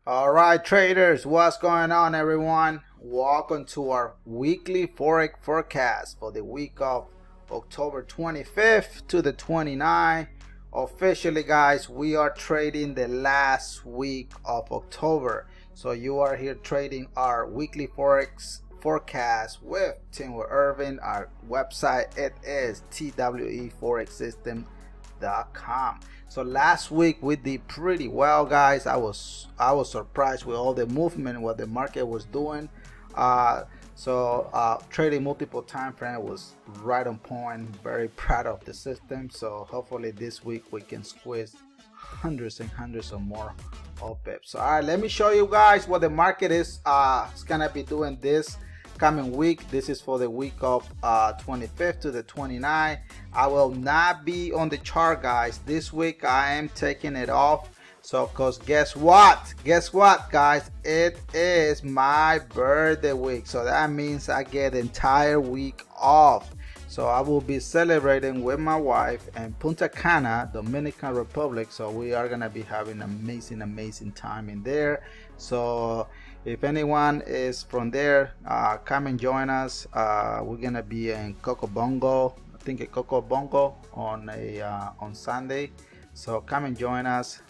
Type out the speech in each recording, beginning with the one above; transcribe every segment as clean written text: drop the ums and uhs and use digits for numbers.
All right, traders, what's going on, everyone? Welcome to our weekly Forex forecast for the week of October 25th to the 29th. Officially, guys, we are trading the last week of October. So you are here trading our weekly Forex forecast with Tim Irvin. Our website, it is tweforexsystem.com. So last week we did pretty well, guys. I was surprised with all the movement, what the market was doing. Trading multiple time frame was right on point. Very proud of the system. So hopefully this week we can squeeze hundreds and hundreds of more pips. So all right, let me show you guys what the market is gonna be doing this coming week. This is for the week of 25th to the 29th. I will not be on the chart, guys. This week I am taking it off. So cause guess what guys, it is my birthday week, so that means I get the entire week off. So I will be celebrating with my wife in Punta Cana, Dominican Republic. So we are gonna be having amazing time in there. So if anyone is from there, come and join us. We're gonna be in Cocobongo, I think at Cocobongo on Sunday. So come and join us.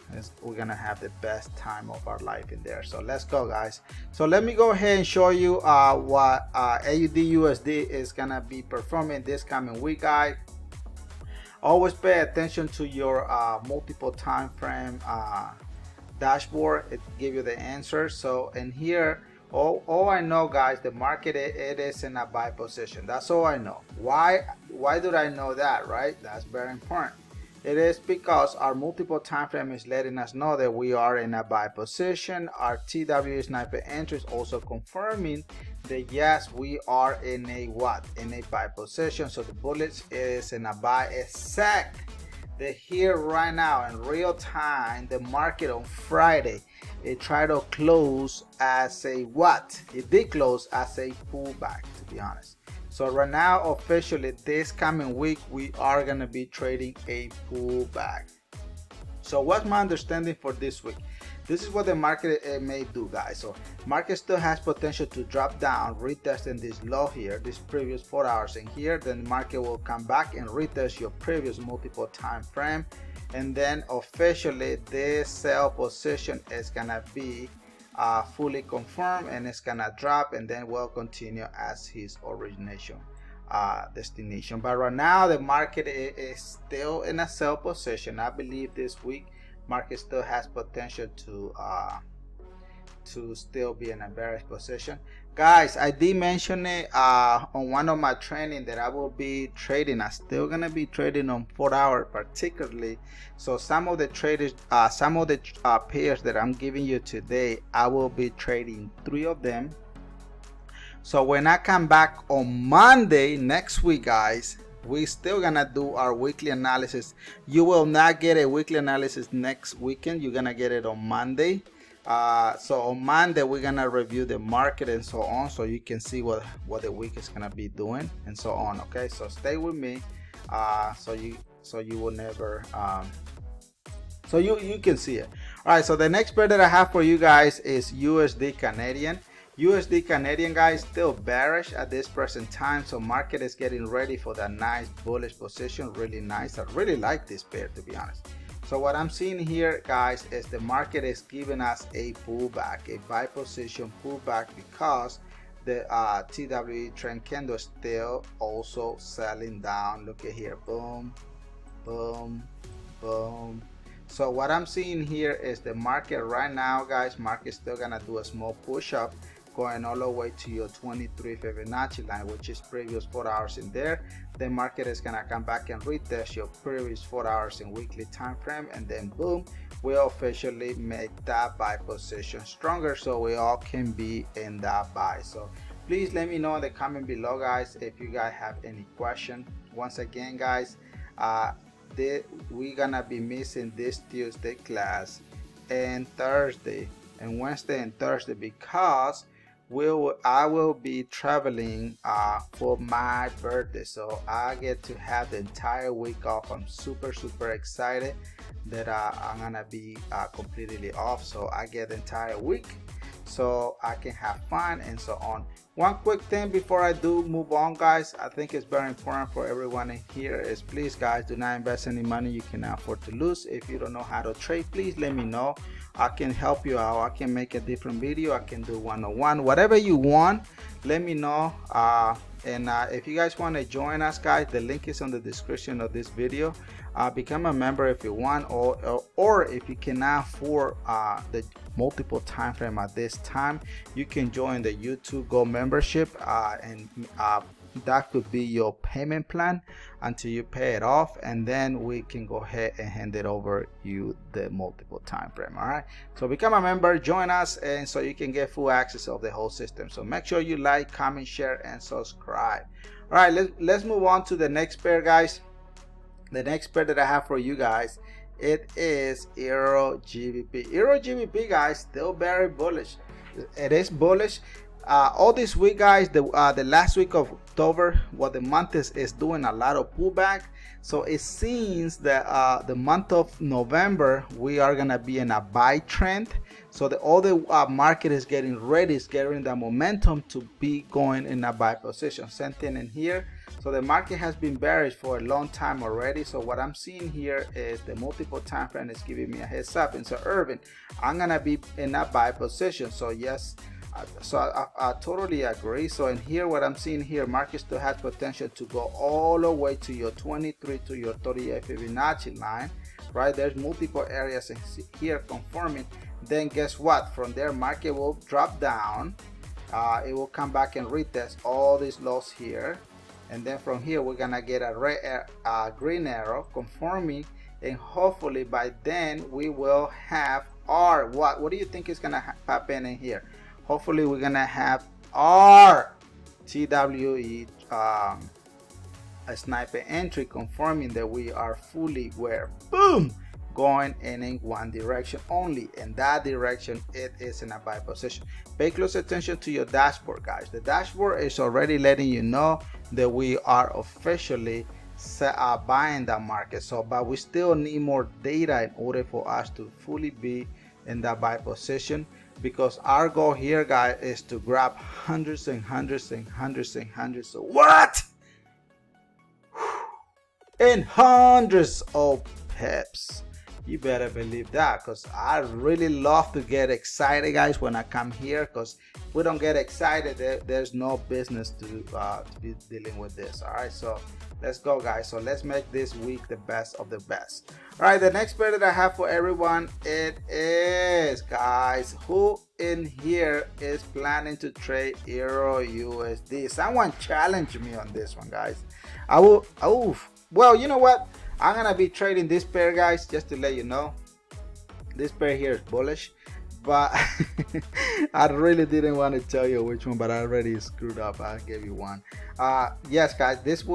We're gonna have the best time of our life in there. So let's go, guys. So let me go ahead and show you what AUD USD is gonna be performing this coming week, guys. Always pay attention to your multiple time frame dashboard. It gives you the answer. So in here, all I know, guys, the market it is in a buy position. That's all I know. Why do I know that, right? That's very important. It is because our multiple time frame is letting us know that we are in a buy position. Our TW sniper entry is also confirming that yes, we are in a buy position. So the bullets is in a buy, except that here right now in real time, the market on Friday, it tried to close as a what? It did close as a pullback, to be honest. So right now, officially, this coming week, we are going to be trading a pullback. So what's my understanding for this week? This is what the market may do, guys. So market still has potential to drop down, retesting this low here, this previous 4 hours in here. Then the market will come back and retest your previous multiple time frame. And then officially, this sell position is going to be fully confirmed, and it's gonna drop, and then will continue as his origination destination. But right now the market is still in a sell position. I believe this week market still has potential to still be in a bearish position, guys. I did mention it on one of my training that I will be trading. I'm still gonna be trading on 4 hours particularly. So some of the traders, some of the pairs that I'm giving you today, I will be trading 3 of them. So when I come back on Monday next week, guys, we still gonna do our weekly analysis. You will not get a weekly analysis next weekend. You're gonna get it on Monday. So on Monday we're gonna review the market and so on, so you can see what the week is gonna be doing and so on. Okay, so stay with me, so you will never so you can see it. All right, so the next pair that I have for you guys is USD Canadian. USD Canadian, guys, still bearish at this present time. So market is getting ready for that nice bullish position. Really nice. I really like this pair, to be honest. So what I'm seeing here, guys, is the market is giving us a pullback, a buy position pullback, because the TWE trend candle is still also selling down. Look at here, boom, boom, boom. So what I'm seeing here is the market right now, guys, market still gonna do a small push up, going all the way to your 23 Fibonacci line, which is previous 4 hours in there. The market is gonna come back and retest your previous 4 hours in weekly time frame, and then boom, we'll officially make that buy position stronger, so we all can be in that buy. So please let me know in the comment below, guys, if you guys have any question. Once again, guys, we're gonna be missing this Tuesday class and Thursday and Wednesday and Thursday, because I will be traveling for my birthday, so I get to have the entire week off. I'm super excited that I'm gonna be completely off, so I get the entire week so I can have fun and so on. One quick thing before I do move on, guys, I think it's very important for everyone in here is, please guys, do not invest any money you cannot afford to lose. If you don't know how to trade, please let me know. I can help you out. I can make a different video. I can do one-on-one, whatever you want, let me know. If you guys want to join us, guys, the link is on the description of this video. Become a member if you want, or if you cannot afford the multiple time frame at this time, you can join the YouTube Go membership, and that could be your payment plan until you pay it off, and then we can go ahead and hand it over you the multiple time frame. All right, so become a member, join us, and so you can get full access of the whole system. So make sure you like, comment, share, and subscribe. All right, let's move on to the next pair, guys. The next pair that I have for you guys, it is Euro GBP. Euro GBP, guys, still very bullish. It is bullish all this week, guys. The last week of October, what the month is doing a lot of pullback. So it seems that the month of November we are gonna be in a buy trend. So all the market is getting ready, is getting the momentum to be going in a buy position. Same thing in here. So the market has been bearish for a long time already. So what I'm seeing here is the multiple time frame is giving me a heads up. And so Irvin, I'm gonna be in a buy position. So yes, so I totally agree. So in here, what I'm seeing here, market still has potential to go all the way to your 23 to your 38 Fibonacci line, right? There's multiple areas in here conforming. Then guess what? From there, market will drop down. It will come back and retest all these lows here. And then from here, we're gonna get a green arrow conforming, and hopefully by then we will have our what do you think is gonna happen in here? Hopefully we're gonna have our TWE a sniper entry confirming that we are fully where, boom, going in one direction only, and that direction it is in a buy position. Pay close attention to your dashboard, guys. The dashboard is already letting you know that we are officially buying that market. So but we still need more data in order for us to fully be in that buy position, because our goal here, guys, is to grab hundreds and hundreds and hundreds and hundreds of what? And hundreds of pips. You better believe that, because I really love to get excited, guys, when I come here, because if we don't get excited, there's no business to be dealing with this. All right, so let's go, guys. So let's make this week the best of the best. All right, the next pair that I have for everyone, it is, guys, who in here is planning to trade Euro USD? Someone challenged me on this one, guys. I will, well, you know what? I'm gonna be trading this pair, guys, just to let you know. This pair here is bullish, but I really didn't want to tell you which one, but I already screwed up. I gave you one. Yes, guys, this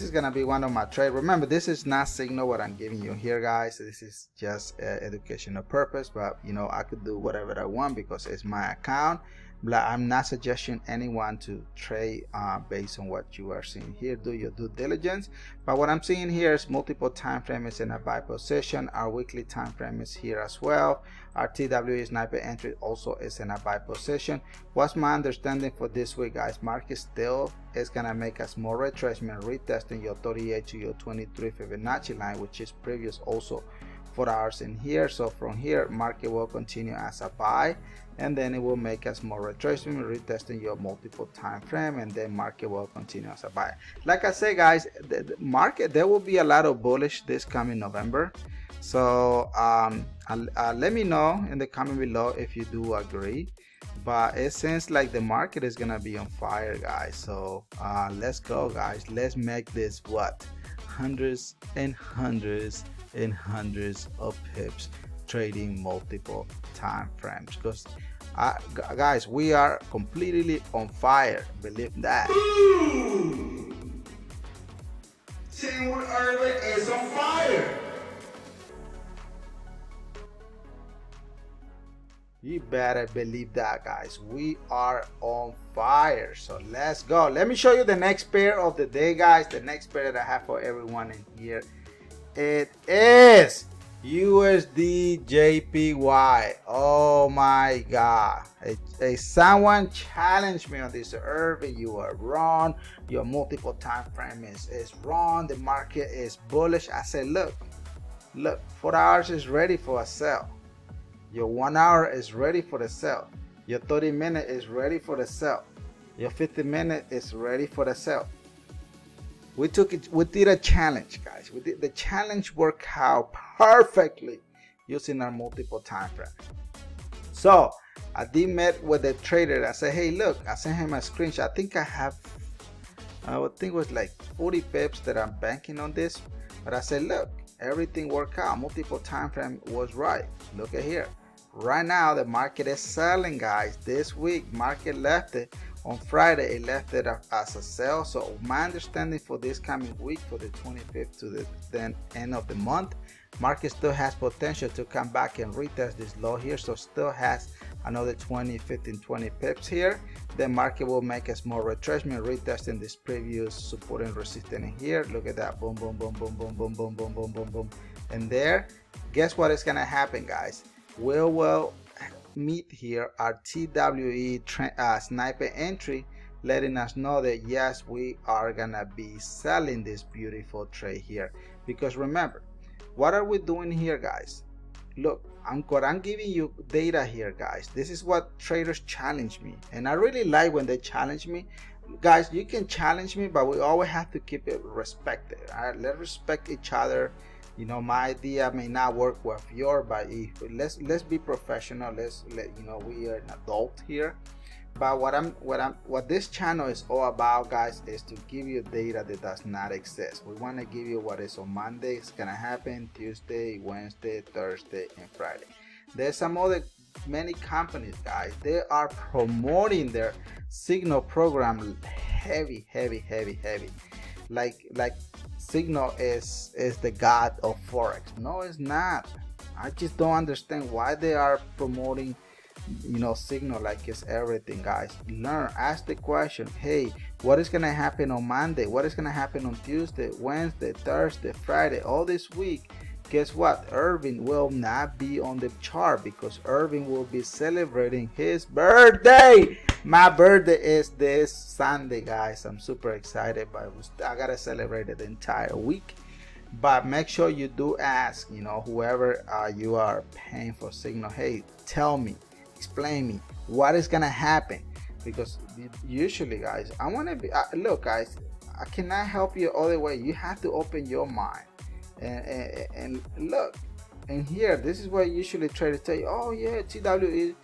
is gonna be one of my trade. Remember, this is not signal what I'm giving you here, guys. This is just educational purpose, but you know, I could do whatever I want because it's my account. But I'm not suggesting anyone to trade based on what you are seeing here. Do your due diligence. But what I'm seeing here is multiple time frame is in a buy position. Our weekly time frame is here as well. Our TWE sniper entry also is in a buy position. What's my understanding for this week, guys? Market still is gonna make a small retracement, retesting your 38 to your 23 Fibonacci line, which is previous also for hours in here. So from here, market will continue as a buy, and then it will make a small retracement, retesting your multiple time frame, and then market will continue as a buy. Like I say, guys, the market, there will be a lot of bullish this coming November. So let me know in the comment below if you do agree. But it seems like the market is gonna be on fire, guys. So let's go, guys. Let's make this what, hundreds and hundreds and hundreds of pips trading multiple time frames, because guys, we are completely on fire, believe that. Team Irvin is on fire. You better believe that, guys. We are on fire. So let's go. Let me show you the next pair of the day, guys. The next pair that I have for everyone in here. It is USD JPY. Oh my God. Someone challenged me on this. Irving, you are wrong. Your multiple time frame is wrong. The market is bullish. I said, look, 4 hours is ready for a sell. Your 1 hour is ready for the sell. Your 30-minute is ready for the sell. Your 50-minute is ready for the sell. We did a challenge, guys. The challenge worked out perfectly using our multiple time frame. So I did met with the trader. I said, hey, look, I sent him a screenshot. I think it was like 40 pips that I'm banking on this. But I said, look, everything worked out. Multiple time frame was right. Look at here. Right now the market is selling, guys. This week market left it on Friday. It left it as a sell. So my understanding for this coming week, for the 25th to the then end of the month, market still has potential to come back and retest this low here. So still has another 20, 15, 20 pips here. Then market will make a small retracement, retesting this previous support and resistance in here. Look at that. Boom, boom, boom, boom, boom, boom, boom, boom, boom, boom, boom. And there, guess what is gonna happen, guys? We'll meet here our TWE sniper entry, letting us know that yes, we are gonna be selling this beautiful trade here. Because remember, what are we doing here, guys? Look, I'm giving you data here, guys. This is what traders challenge me, and I really like when they challenge me. Guys, you can challenge me, but we always have to keep it respected. All right, let's respect each other. You know, my idea may not work with yours, but let's be professional. You know, we are an adult here. But what this channel is all about, guys, is to give you data that does not exist. We want to give you what is on Monday. It's gonna happen Tuesday, Wednesday, Thursday, and Friday. There's some other many companies, guys. They are promoting their signal program heavy. Like Signal is the god of Forex. No, it's not. I just don't understand why they are promoting, you know, Signal like it's everything, guys. Learn, ask the question, hey, what is gonna happen on Monday? What is gonna happen on Tuesday, Wednesday, Thursday, Friday? All this week, guess what? Irving will not be on the chart because Irving will be celebrating his birthday. My birthday is this Sunday, guys. I'm super excited, but I gotta celebrate it the entire week. But make sure you do ask, you know, whoever you are paying for Signal, hey, tell me, explain me what is gonna happen. Because usually, guys, I want to be look, guys, I cannot help you other way. You have to open your mind and look. And here, this is where usually traders tell you, oh yeah, TWE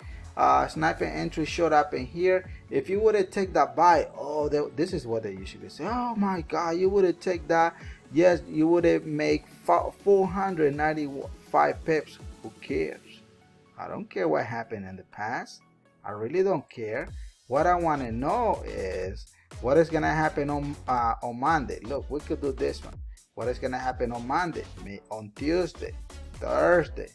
sniper entry showed up in here. If you would have taken that buy, oh, this is what they usually say, oh my God, you would have taken that. Yes, you would have made 495 pips. Who cares? I don't care what happened in the past. I really don't care. What I want to know is what is gonna happen on Monday. Look, we could do this one. What is gonna happen on Monday, on Tuesday, Thursday,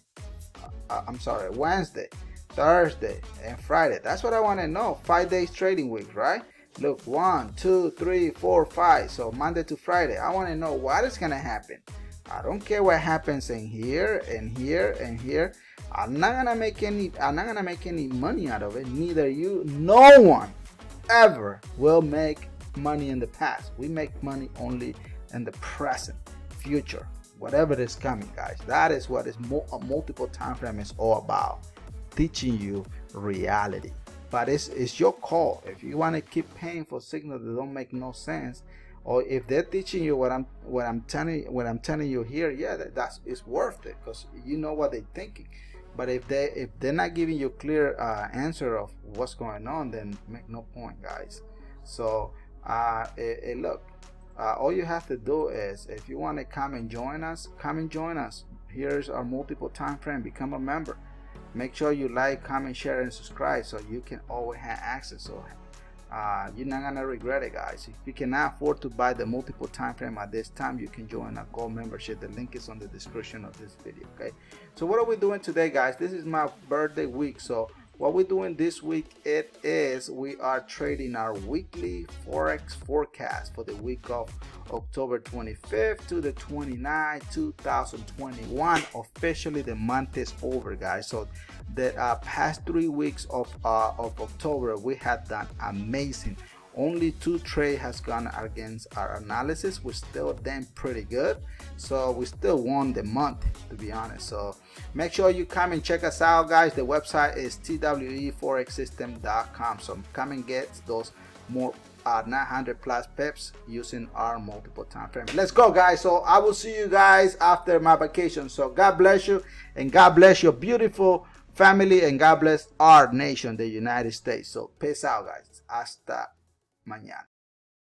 Wednesday, Thursday, and Friday. That's what I want to know. 5 days trading week, right? Look, 1, 2, 3, 4, 5. So Monday to Friday. I want to know what is gonna happen. I don't care what happens in here and here and here. I'm not gonna make any money out of it. Neither you, no one ever will make money in the past. We make money only in the present, future, whatever is coming, guys. That is what is a multiple time frame is all about. Teaching you reality. But it's your call. If you want to keep paying for signals that don't make no sense, or if they're teaching you what I'm telling you here, yeah, it's worth it because you know what they're thinking. But if they're not giving you clear answer of what's going on, then make no point, guys. So look, all you have to do is, if you want to come and join us, Here's our multiple time frame. Become a member. Make sure you like, comment, share, and subscribe so you can always have access. So you're not gonna regret it, guys. If you cannot afford to buy the multiple time frame at this time, you can join a gold membership. The link is on the description of this video. Okay, so what are we doing today, guys? This is my birthday week, so what we're doing this week, we are trading our weekly forex forecast for the week of October 25th to the 29th 2021. Officially the month is over, guys. So the past 3 weeks of October, we had done amazing. Only 2 trades has gone against our analysis. We're still done pretty good, so we still won the month, to be honest. So make sure you come and check us out, guys. The website is tweforexsystem.com. so come and get those more 900 plus pips using our multiple time frame. Let's go, guys. So I will see you guys after my vacation. So God bless you, and God bless your beautiful family, and God bless our nation, the United States. So peace out, guys. Hasta mañana.